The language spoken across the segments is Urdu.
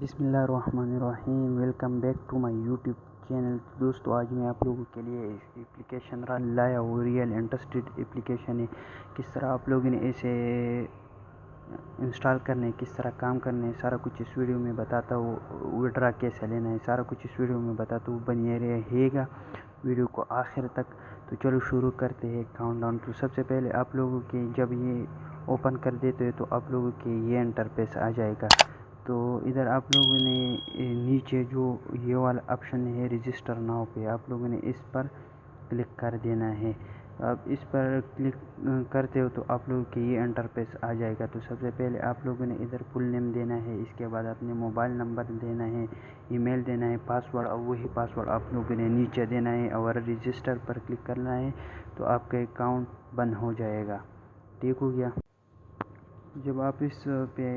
بسم اللہ الرحمن الرحیم، welcome back to my YouTube channel. دوستو، آج میں آپ لوگوں کے لیے اپلیکیشن لایا ہوں، ریئل انٹرسٹڈ اپلیکیشن ہے۔ کس طرح آپ لوگوں نے اسے انسٹال کرنے، کس طرح کام کرنے، سارا کچھ اس ویڈیو میں بتاتا ہوں۔ وڈرا کیسے لینا ہے، سارا کچھ اس ویڈیو میں بتاتا ہوں۔ بنے رہے گا ویڈیو کو آخر تک۔ تو چلو شروع کرتے ہیں کاؤنٹ ڈاؤن۔ تو سب سے پہلے آپ لوگوں کے جب یہ اوپن کر دیتے ہیں تو آپ لوگوں کے یہ انٹرفیس آ جائے گا۔ تو ادھر آپ لوگوں نے نیچے جو یہ والا آپشن ہے رجسٹر ناؤ پہ، آپ لوگوں نے اس پر کلک کر دینا ہے۔ اب اس پر کلک کرتے ہو تو آپ لوگوں کے یہ انٹرفیس آ جائے گا۔ تو سب سے پہلے آپ لوگوں نے ادھر فل نیم دینا ہے، اس کے بعد اپنے موبائل نمبر دینا ہے، ای میل دینا ہے، پاسورڈ، اور وہی پاسورڈ آپ لوگوں نے نیچے دینا ہے اور رجسٹر پر کلک کرنا ہے تو آپ کا اکاؤنٹ بند ہو جائے گا۔ ٹھیک ہو گیا؟ جب آپ اس پہ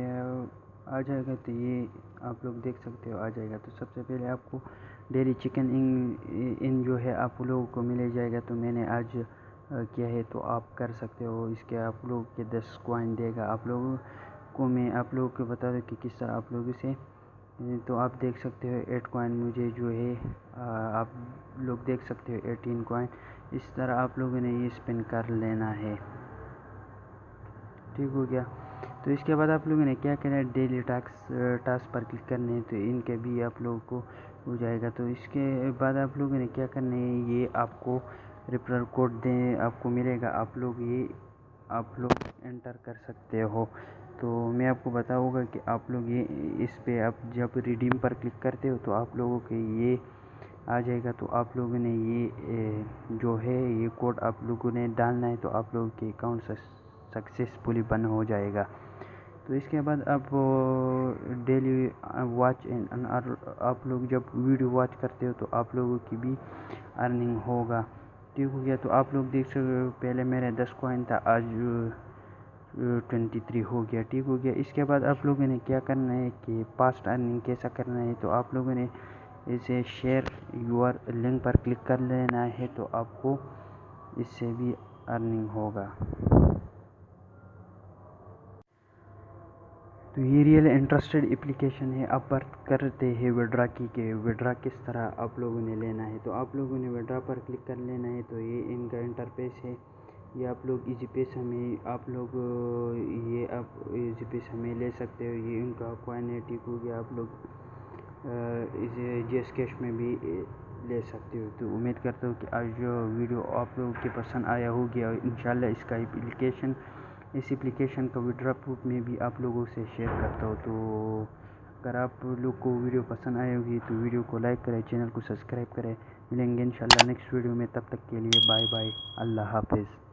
آ جائے گا تو یہ آپ لوگ دیکھ سکتے ہو آ جائے گا۔ تو سب سے پہلے آپ کو ڈیلی چکن ان جو ہے آپ لوگوں کو ملے جائے گا۔ تو میں نے آج کیا ہے تو آپ کر سکتے ہو۔ اس کے آپ لوگ کے 10 کوائن دے گا آپ لوگوں کو۔ میں آپ لوگوں کو بتا دوں کہ کس طرح آپ لوگوں سے، تو آپ دیکھ سکتے ہو 8 کوائن مجھے جو ہے آپ لوگ دیکھ سکتے ہو 18 کوائن۔ اس طرح آپ لوگوں نے یہ اسپن کر لینا ہے۔ ٹھیک ہو گیا؟ تو اس کے بعد آپ لوگوں نے کیا کرنا ہے، ڈیلی ٹاسک پر کلک کرنے ہیں تو ان کے بھی آپ لوگوں کو ہو جائے گا۔ تو اس کے بعد آپ لوگوں نے کیا کرنا ہے، یہ آپ کو ریفرل کوڈ آپ کو ملے گا، آپ لوگ انٹر کر سکتے ہو۔ تو میں آپ کو بتاؤں گا کہ آپ لوگ یہ اس پہ آپ جب ریڈیم پر کلک کرتے ہو تو آپ لوگوں کے یہ آ جائے گا۔ تو آپ لوگوں نے یہ جو ہے یہ کوڈ آپ لوگوں نے ڈالنا ہے تو آپ لوگوں کے اکاؤنٹ سکسیسفلی بند ہو جائے گا۔ تو اس کے بعد آپ ڈیلی واچ آپ لوگ جب ویڈیو واچ کرتے ہو تو آپ لوگوں کی بھی ارننگ ہوگا۔ ٹھیک ہو گیا؟ تو آپ لوگ دیکھ سکتے ہو پہلے میرے 10 کوائن تھا، آج 23 ہو گیا۔ ٹھیک ہو گیا؟ اس کے بعد آپ لوگوں نے کیا کرنا ہے کہ پاسٹ ارننگ کیسا کرنا ہے، تو آپ لوگوں نے اسے share your link per click کر لینا ہے تو آپ کو اس سے بھی ارننگ ہوگا۔ تو یہ ریئل انٹرسٹڈ اپلیکیشن ہے۔ اب بات کرتے ہیں وڈرا کی، کہ وڈرا کس طرح آپ لوگوں نے لینا ہے۔ تو آپ لوگوں نے وڈرا پر کلک کر لینا ہے تو یہ ان کا انٹرفیس ہے۔ یہ آپ لوگ ایزی پیسہ میں ایزی پیسہ میں لے سکتے ہو، یہ ان کا کوائن ہے۔ ٹھیک ہو گیا؟ آپ لوگ اسے جیزکیش میں بھی لے سکتے ہو۔ تو امید کرتا ہوں کہ آج جو ویڈیو آپ لوگوں کے پسند آیا ہوگی اور انشاءاللہ اس اپلیکیشن کا وڈرا پروف میں بھی آپ لوگوں سے شیئر کرتا ہوں۔ تو اگر آپ لوگ کو ویڈیو پسند آئے ہوگی تو ویڈیو کو لائک کریں، چینل کو سبسکرائب کریں۔ ملیں گے انشاءاللہ نیکسٹ ویڈیو میں، تب تک کے لیے بائے بائے، اللہ حافظ۔